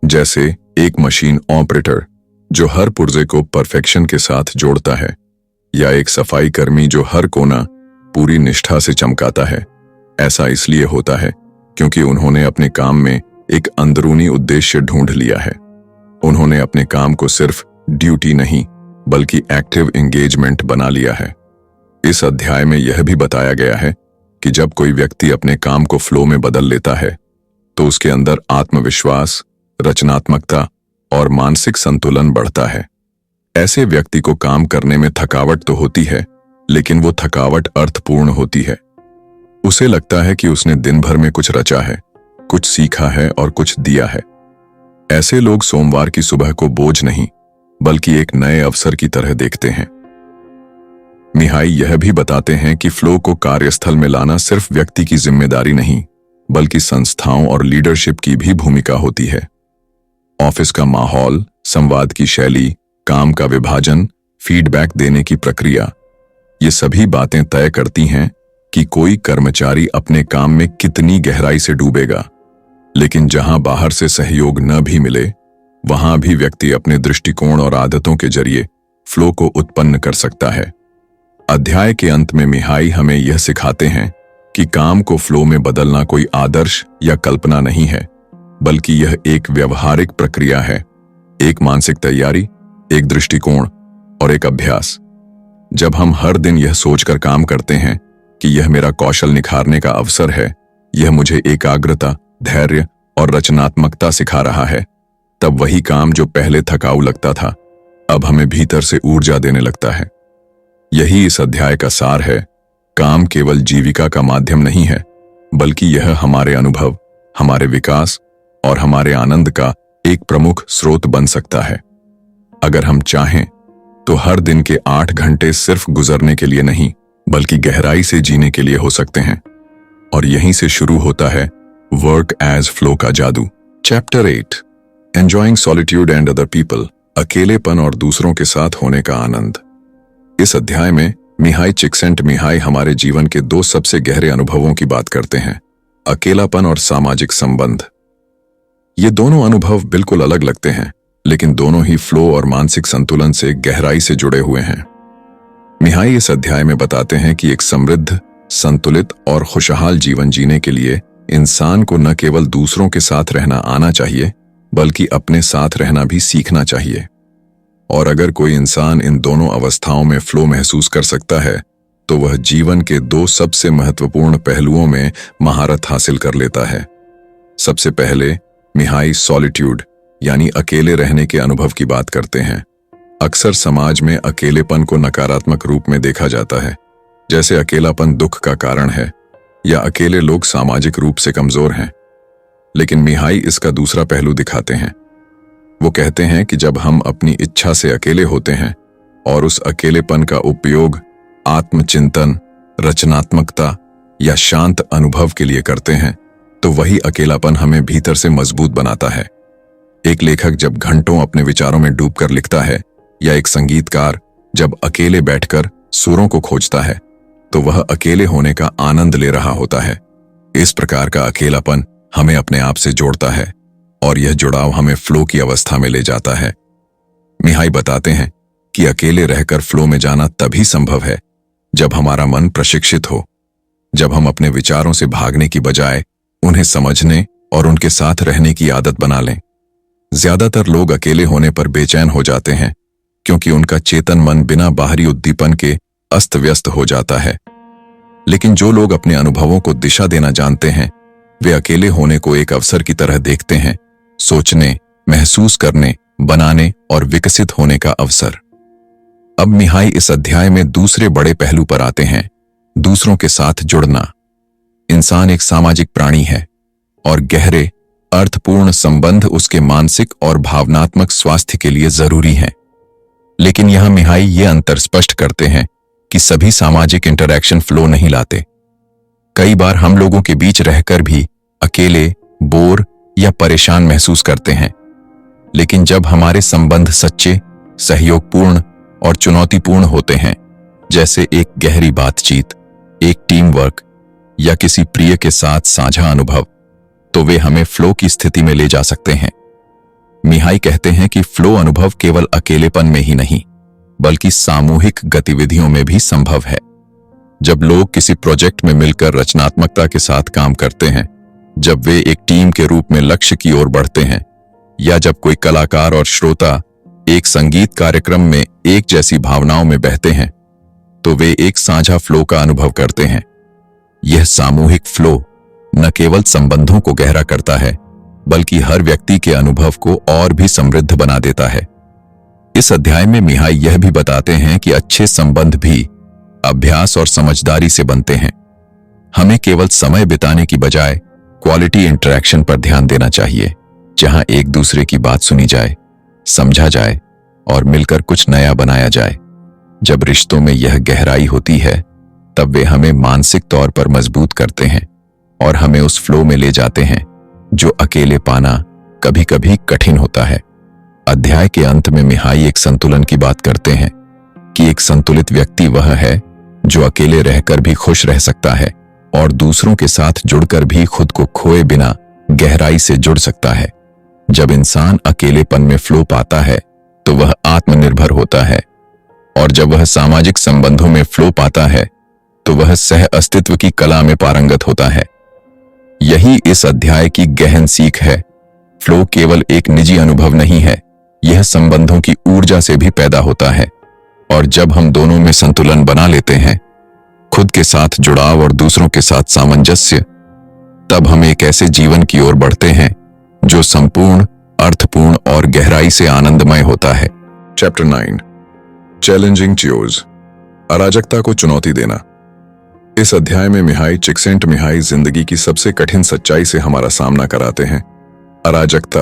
जैसे एक मशीन ऑपरेटर जो हर पुर्जे को परफेक्शन के साथ जोड़ता है, या एक सफाई कर्मी जो हर कोना पूरी निष्ठा से चमकाता है। ऐसा इसलिए होता है क्योंकि उन्होंने अपने काम में एक अंदरूनी उद्देश्य ढूंढ लिया है। उन्होंने अपने काम को सिर्फ ड्यूटी नहीं बल्कि एक्टिव एंगेजमेंट बना लिया है। इस अध्याय में यह भी बताया गया है कि जब कोई व्यक्ति अपने काम को फ्लो में बदल लेता है तो उसके अंदर आत्मविश्वास, रचनात्मकता और मानसिक संतुलन बढ़ता है। ऐसे व्यक्ति को काम करने में थकावट तो होती है, लेकिन वो थकावट अर्थपूर्ण होती है। उसे लगता है कि उसने दिन भर में कुछ रचा है, कुछ सीखा है और कुछ दिया है। ऐसे लोग सोमवार की सुबह को बोझ नहीं बल्कि एक नए अवसर की तरह देखते हैं। मिहाई यह भी बताते हैं कि फ्लो को कार्यस्थल में लाना सिर्फ व्यक्ति की जिम्मेदारी नहीं बल्कि संस्थाओं और लीडरशिप की भी भूमिका होती है। ऑफिस का माहौल, संवाद की शैली, काम का विभाजन, फीडबैक देने की प्रक्रिया, ये सभी बातें तय करती हैं कि कोई कर्मचारी अपने काम में कितनी गहराई से डूबेगा। लेकिन जहां बाहर से सहयोग न भी मिले, वहां भी व्यक्ति अपने दृष्टिकोण और आदतों के जरिए फ्लो को उत्पन्न कर सकता है। अध्याय के अंत में मिहाई हमें यह सिखाते हैं कि काम को फ्लो में बदलना कोई आदर्श या कल्पना नहीं है, बल्कि यह एक व्यवहारिक प्रक्रिया है, एक मानसिक तैयारी, एक दृष्टिकोण और एक अभ्यास। जब हम हर दिन यह सोचकर काम करते हैं कि यह मेरा कौशल निखारने का अवसर है, यह मुझे एकाग्रता, धैर्य और रचनात्मकता सिखा रहा है, तब वही काम जो पहले थकाऊ लगता था अब हमें भीतर से ऊर्जा देने लगता है। यही इस अध्याय का सार है। काम केवल जीविका का माध्यम नहीं है, बल्कि यह हमारे अनुभव, हमारे विकास और हमारे आनंद का एक प्रमुख स्रोत बन सकता है। अगर हम चाहें तो हर दिन के 8 घंटे सिर्फ गुजरने के लिए नहीं, बल्कि गहराई से जीने के लिए हो सकते हैं। और यहीं से शुरू होता है वर्क एज फ्लो का जादू। Chapter 8, enjoying solitude and other people, अकेलेपन और दूसरों के साथ होने का आनंद। इस अध्याय में मिहाई चिक्सेंटमिहाई हमारे जीवन के 2 सबसे गहरे अनुभवों की बात करते हैं, अकेलापन और सामाजिक संबंध। ये दोनों अनुभव बिल्कुल अलग लगते हैं, लेकिन दोनों ही फ्लो और मानसिक संतुलन से गहराई से जुड़े हुए हैं। मिहाई इस अध्याय में बताते हैं कि एक समृद्ध, संतुलित और खुशहाल जीवन जीने के लिए इंसान को न केवल दूसरों के साथ रहना आना चाहिए, बल्कि अपने साथ रहना भी सीखना चाहिए। और अगर कोई इंसान इन दोनों अवस्थाओं में फ्लो महसूस कर सकता है, तो वह जीवन के 2 सबसे महत्वपूर्ण पहलुओं में महारत हासिल कर लेता है। सबसे पहले मिहाई सॉलिट्यूड यानी अकेले रहने के अनुभव की बात करते हैं। अक्सर समाज में अकेलेपन को नकारात्मक रूप में देखा जाता है, जैसे अकेलापन दुख का कारण है या अकेले लोग सामाजिक रूप से कमजोर हैं। लेकिन मिहाई इसका दूसरा पहलू दिखाते हैं। वो कहते हैं कि जब हम अपनी इच्छा से अकेले होते हैं और उस अकेलेपन का उपयोग आत्मचिंतन, रचनात्मकता या शांत अनुभव के लिए करते हैं, तो वही अकेलापन हमें भीतर से मजबूत बनाता है। एक लेखक जब घंटों अपने विचारों में डूबकर लिखता है, या एक संगीतकार जब अकेले बैठकर सुरों को खोजता है, तो वह अकेले होने का आनंद ले रहा होता है। इस प्रकार का अकेलापन हमें अपने आप से जोड़ता है और यह जुड़ाव हमें फ्लो की अवस्था में ले जाता है। मिहाई बताते हैं कि अकेले रहकर फ्लो में जाना तभी संभव है जब हमारा मन प्रशिक्षित हो, जब हम अपने विचारों से भागने की बजाय उन्हें समझने और उनके साथ रहने की आदत बना लें। ज्यादातर लोग अकेले होने पर बेचैन हो जाते हैं, क्योंकि उनका चेतन मन बिना बाहरी उद्दीपन के अस्त व्यस्त हो जाता है। लेकिन जो लोग अपने अनुभवों को दिशा देना जानते हैं, वे अकेले होने को एक अवसर की तरह देखते हैं, सोचने, महसूस करने, बनाने और विकसित होने का अवसर। अब मिहाई इस अध्याय में दूसरे बड़े पहलू पर आते हैं, दूसरों के साथ जुड़ना। इंसान एक सामाजिक प्राणी है और गहरे, अर्थपूर्ण संबंध उसके मानसिक और भावनात्मक स्वास्थ्य के लिए जरूरी हैं। लेकिन यहां मिहाई ये अंतर स्पष्ट करते हैं कि सभी सामाजिक इंटरैक्शन फ्लो नहीं लाते। कई बार हम लोगों के बीच रहकर भी अकेले, बोर या परेशान महसूस करते हैं। लेकिन जब हमारे संबंध सच्चे, सहयोगपूर्ण और चुनौतीपूर्ण होते हैं, जैसे एक गहरी बातचीत, एक टीम वर्क या किसी प्रिय के साथ साझा अनुभव, तो वे हमें फ्लो की स्थिति में ले जा सकते हैं। मिहाई कहते हैं कि फ्लो अनुभव केवल अकेलेपन में ही नहीं, बल्कि सामूहिक गतिविधियों में भी संभव है। जब लोग किसी प्रोजेक्ट में मिलकर रचनात्मकता के साथ काम करते हैं, जब वे एक टीम के रूप में लक्ष्य की ओर बढ़ते हैं, या जब कोई कलाकार और श्रोता एक संगीत कार्यक्रम में एक जैसी भावनाओं में बहते हैं, तो वे एक साझा फ्लो का अनुभव करते हैं। यह सामूहिक फ्लो न केवल संबंधों को गहरा करता है, बल्कि हर व्यक्ति के अनुभव को और भी समृद्ध बना देता है। इस अध्याय में मिहाई यह भी बताते हैं कि अच्छे संबंध भी अभ्यास और समझदारी से बनते हैं। हमें केवल समय बिताने की बजाय क्वालिटी इंटरैक्शन पर ध्यान देना चाहिए, जहां एक दूसरे की बात सुनी जाए, समझा जाए और मिलकर कुछ नया बनाया जाए। जब रिश्तों में यह गहराई होती है, तब वे हमें मानसिक तौर पर मजबूत करते हैं और हमें उस फ्लो में ले जाते हैं जो अकेले पाना कभी कभी कठिन होता है। अध्याय के अंत में मिहाई एक संतुलन की बात करते हैं कि एक संतुलित व्यक्ति वह है जो अकेले रहकर भी खुश रह सकता है और दूसरों के साथ जुड़कर भी खुद को खोए बिना गहराई से जुड़ सकता है। जब इंसान अकेलेपन में फ्लो पाता है, तो वह आत्मनिर्भर होता है, और जब वह सामाजिक संबंधों में फ्लो पाता है, तो वह सह अस्तित्व की कला में पारंगत होता है। यही इस अध्याय की गहन सीख है। फ्लो केवल एक निजी अनुभव नहीं है, यह संबंधों की ऊर्जा से भी पैदा होता है। और जब हम दोनों में संतुलन बना लेते हैं, खुद के साथ जुड़ाव और दूसरों के साथ सामंजस्य, तब हम एक ऐसे जीवन की ओर बढ़ते हैं जो संपूर्ण, अर्थपूर्ण और गहराई से आनंदमय होता है। चैप्टर 9, चैलेंजिंग च्योज, अराजकता को चुनौती देना। इस अध्याय में मिहाई चिक्सेंटमिहाई जिंदगी की सबसे कठिन सच्चाई से हमारा सामना कराते हैं। अराजकता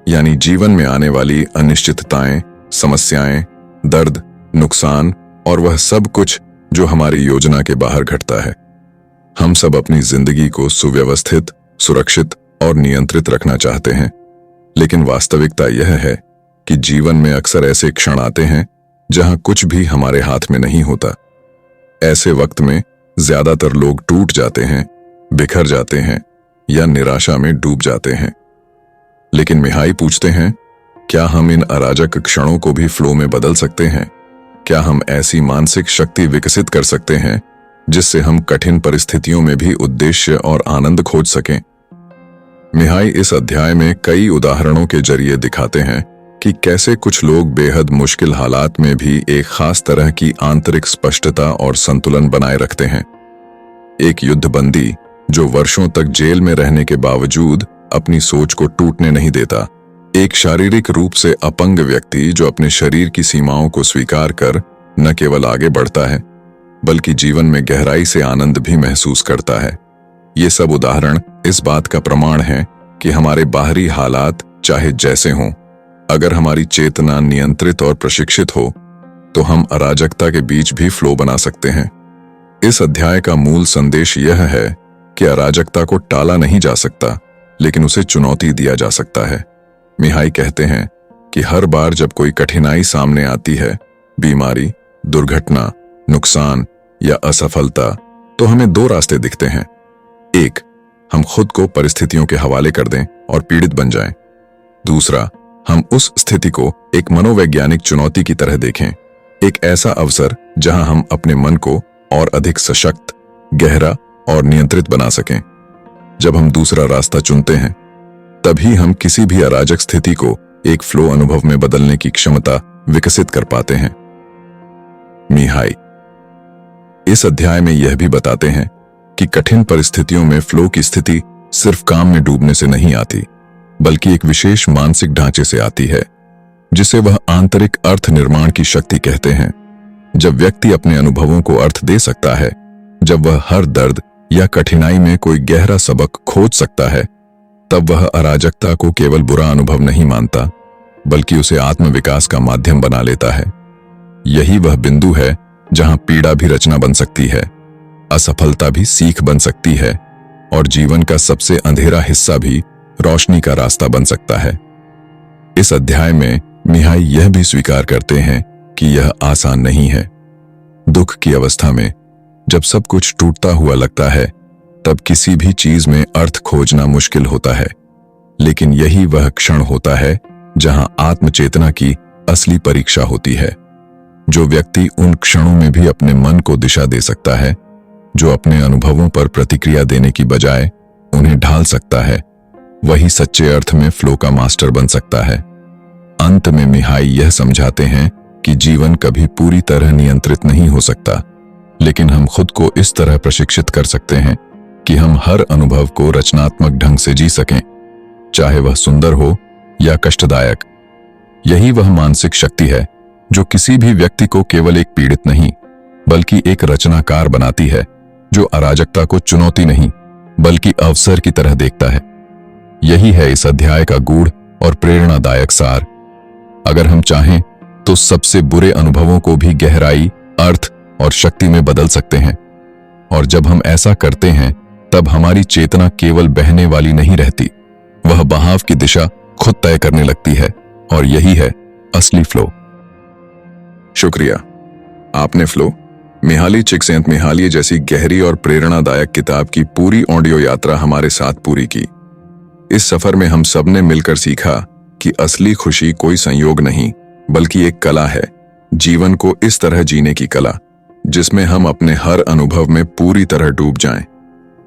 यानी जीवन में आने वाली अनिश्चितताएं, समस्याएं, दर्द, नुकसान और वह सब कुछ जो हमारी योजना के बाहर घटता है। हम सब अपनी जिंदगी को सुव्यवस्थित, सुरक्षित और नियंत्रित रखना चाहते हैं, लेकिन वास्तविकता यह है कि जीवन में अक्सर ऐसे क्षण आते हैं जहां कुछ भी हमारे हाथ में नहीं होता। ऐसे वक्त में ज्यादातर लोग टूट जाते हैं, बिखर जाते हैं या निराशा में डूब जाते हैं। लेकिन मिहाई पूछते हैं, क्या हम इन अराजक क्षणों को भी फ्लो में बदल सकते हैं? क्या हम ऐसी मानसिक शक्ति विकसित कर सकते हैं जिससे हम कठिन परिस्थितियों में भी उद्देश्य और आनंद खोज सकें? मिहाई इस अध्याय में कई उदाहरणों के जरिए दिखाते हैं कि कैसे कुछ लोग बेहद मुश्किल हालात में भी एक खास तरह की आंतरिक स्पष्टता और संतुलन बनाए रखते हैं। एक युद्धबंदी जो वर्षों तक जेल में रहने के बावजूद अपनी सोच को टूटने नहीं देता। एक शारीरिक रूप से अपंग व्यक्ति जो अपने शरीर की सीमाओं को स्वीकार कर न केवल आगे बढ़ता है बल्कि जीवन में गहराई से आनंद भी महसूस करता है। ये सब उदाहरण इस बात का प्रमाण है कि हमारे बाहरी हालात चाहे जैसे हों, अगर हमारी चेतना नियंत्रित और प्रशिक्षित हो तो हम अराजकता के बीच भी फ्लो बना सकते हैं। इस अध्याय का मूल संदेश यह है कि अराजकता को टाला नहीं जा सकता, लेकिन उसे चुनौती दिया जा सकता है। मिहाई कहते हैं कि हर बार जब कोई कठिनाई सामने आती है, बीमारी, दुर्घटना, नुकसान या असफलता, तो हमें दो रास्ते दिखते हैं। एक, हम खुद को परिस्थितियों के हवाले कर दें और पीड़ित बन जाएं। दूसरा, हम उस स्थिति को एक मनोवैज्ञानिक चुनौती की तरह देखें, एक ऐसा अवसर जहां हम अपने मन को और अधिक सशक्त, गहरा और नियंत्रित बना सकें। जब हम दूसरा रास्ता चुनते हैं, तभी हम किसी भी अराजक स्थिति को एक फ्लो अनुभव में बदलने की क्षमता विकसित कर पाते हैं। मिहाई इस अध्याय में यह भी बताते हैं कि कठिन परिस्थितियों में फ्लो की स्थिति सिर्फ काम में डूबने से नहीं आती, बल्कि एक विशेष मानसिक ढांचे से आती है, जिसे वह आंतरिक अर्थ निर्माण की शक्ति कहते हैं। जब व्यक्ति अपने अनुभवों को अर्थ दे सकता है, जब वह हर दर्द या कठिनाई में कोई गहरा सबक खोज सकता है, तब वह अराजकता को केवल बुरा अनुभव नहीं मानता, बल्कि उसे आत्मविकास का माध्यम बना लेता है। यही वह बिंदु है जहां पीड़ा भी रचना बन सकती है, असफलता भी सीख बन सकती है और जीवन का सबसे अंधेरा हिस्सा भी रोशनी का रास्ता बन सकता है। इस अध्याय में मिहाई यह भी स्वीकार करते हैं कि यह आसान नहीं है। दुख की अवस्था में जब सब कुछ टूटता हुआ लगता है, तब किसी भी चीज में अर्थ खोजना मुश्किल होता है, लेकिन यही वह क्षण होता है जहां आत्मचेतना की असली परीक्षा होती है। जो व्यक्ति उन क्षणों में भी अपने मन को दिशा दे सकता है, जो अपने अनुभवों पर प्रतिक्रिया देने की बजाय उन्हें ढाल सकता है, वही सच्चे अर्थ में फ्लो का मास्टर बन सकता है। अंत में मिहाई यह समझाते हैं कि जीवन कभी पूरी तरह नियंत्रित नहीं हो सकता, लेकिन हम खुद को इस तरह प्रशिक्षित कर सकते हैं कि हम हर अनुभव को रचनात्मक ढंग से जी सकें, चाहे वह सुंदर हो या कष्टदायक। यही वह मानसिक शक्ति है जो किसी भी व्यक्ति को केवल एक पीड़ित नहीं, बल्कि एक रचनाकार बनाती है, जो अराजकता को चुनौती नहीं, बल्कि अवसर की तरह देखता है। यही है इस अध्याय का गूढ़ और प्रेरणादायक सार। अगर हम चाहें तो सबसे बुरे अनुभवों को भी गहराई, अर्थ और शक्ति में बदल सकते हैं, और जब हम ऐसा करते हैं, तब हमारी चेतना केवल बहने वाली नहीं रहती, वह बहाव की दिशा खुद तय करने लगती है, और यही है असली फ्लो। शुक्रिया। आपने फ्लो, मिहाली चिक्सेंटमिहाई जैसी गहरी और प्रेरणादायक किताब की पूरी ऑडियो यात्रा हमारे साथ पूरी की। इस सफर में हम सबने मिलकर सीखा कि असली खुशी कोई संयोग नहीं, बल्कि एक कला है, जीवन को इस तरह जीने की कला, जिसमें हम अपने हर अनुभव में पूरी तरह डूब जाएं,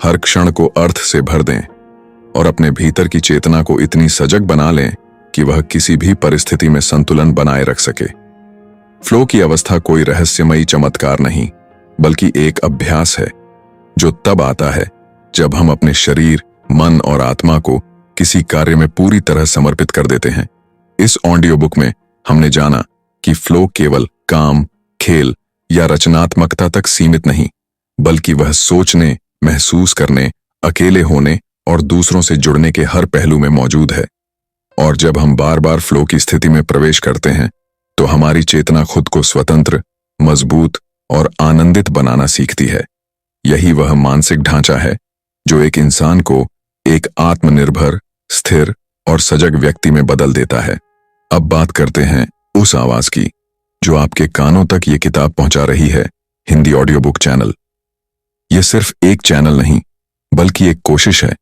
हर क्षण को अर्थ से भर दें और अपने भीतर की चेतना को इतनी सजग बना लें कि वह किसी भी परिस्थिति में संतुलन बनाए रख सके। फ्लो की अवस्था कोई रहस्यमयी चमत्कार नहीं, बल्कि एक अभ्यास है जो तब आता है जब हम अपने शरीर, मन और आत्मा को किसी कार्य में पूरी तरह समर्पित कर देते हैं। इस ऑडियो बुक में हमने जाना कि फ्लो केवल काम, खेल या रचनात्मकता तक सीमित नहीं, बल्कि वह सोचने, महसूस करने, अकेले होने और दूसरों से जुड़ने के हर पहलू में मौजूद है। और जब हम बार बार फ्लो की स्थिति में प्रवेश करते हैं तो हमारी चेतना खुद को स्वतंत्र, मजबूत और आनंदित बनाना सीखती है। यही वह मानसिक ढांचा है जो एक इंसान को एक आत्मनिर्भर, स्थिर और सजग व्यक्ति में बदल देता है। अब बात करते हैं उस आवाज की जो आपके कानों तक ये किताब पहुंचा रही है, हिंदी ऑडियो बुक चैनल। यह सिर्फ एक चैनल नहीं बल्कि एक कोशिश है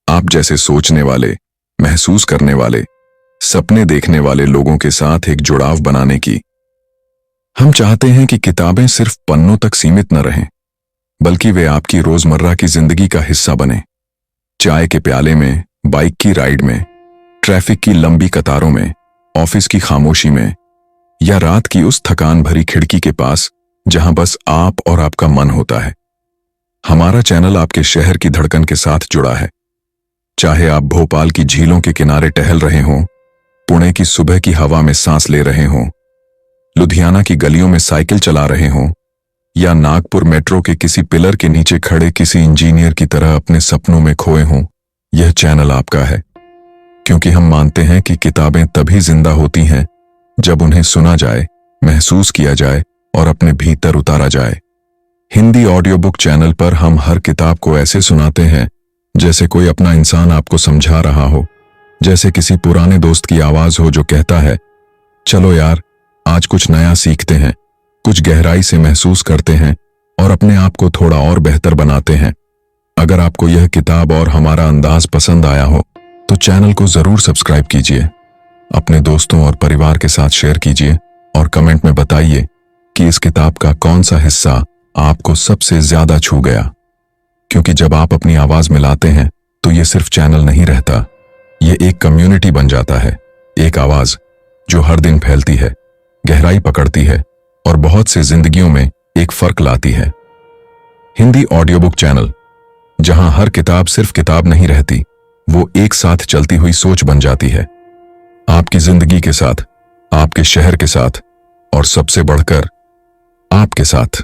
आप जैसे सोचने वाले, महसूस करने वाले, सपने देखने वाले लोगों के साथ एक जुड़ाव बनाने की। हम चाहते हैं कि किताबें सिर्फ पन्नों तक सीमित न रहें, बल्कि वे आपकी रोजमर्रा की जिंदगी का हिस्सा बने। चाय के प्याले में, बाइक की राइड में, ट्रैफिक की लंबी कतारों में, ऑफिस की खामोशी में, या रात की उस थकान भरी खिड़की के पास जहां बस आप और आपका मन होता है। हमारा चैनल आपके शहर की धड़कन के साथ जुड़ा है। चाहे आप भोपाल की झीलों के किनारे टहल रहे हों, पुणे की सुबह की हवा में सांस ले रहे हों, लुधियाना की गलियों में साइकिल चला रहे हों, या नागपुर मेट्रो के किसी पिलर के नीचे खड़े किसी इंजीनियर की तरह अपने सपनों में खोए हों, यह चैनल आपका है। क्योंकि हम मानते हैं कि किताबें तभी जिंदा होती हैं जब उन्हें सुना जाए, महसूस किया जाए और अपने भीतर उतारा जाए। हिंदी ऑडियो बुक चैनल पर हम हर किताब को ऐसे सुनाते हैं जैसे कोई अपना इंसान आपको समझा रहा हो, जैसे किसी पुराने दोस्त की आवाज हो जो कहता है, चलो यार, आज कुछ नया सीखते हैं, कुछ गहराई से महसूस करते हैं और अपने आप को थोड़ा और बेहतर बनाते हैं। अगर आपको यह किताब और हमारा अंदाज पसंद आया हो तो चैनल को जरूर सब्सक्राइब कीजिए, अपने दोस्तों और परिवार के साथ शेयर कीजिए और कमेंट में बताइए कि इस किताब का कौन सा हिस्सा आपको सबसे ज्यादा छू गया। क्योंकि जब आप अपनी आवाज मिलाते हैं तो ये सिर्फ चैनल नहीं रहता, ये एक कम्युनिटी बन जाता है। एक आवाज जो हर दिन फैलती है, गहराई पकड़ती है और बहुत से जिंदगियों में एक फर्क लाती है। हिंदी ऑडियो बुक चैनल, जहां हर किताब सिर्फ किताब नहीं रहती, वो एक साथ चलती हुई सोच बन जाती है। आपकी जिंदगी के साथ, आपके शहर के साथ और सबसे बढ़कर आपके साथ।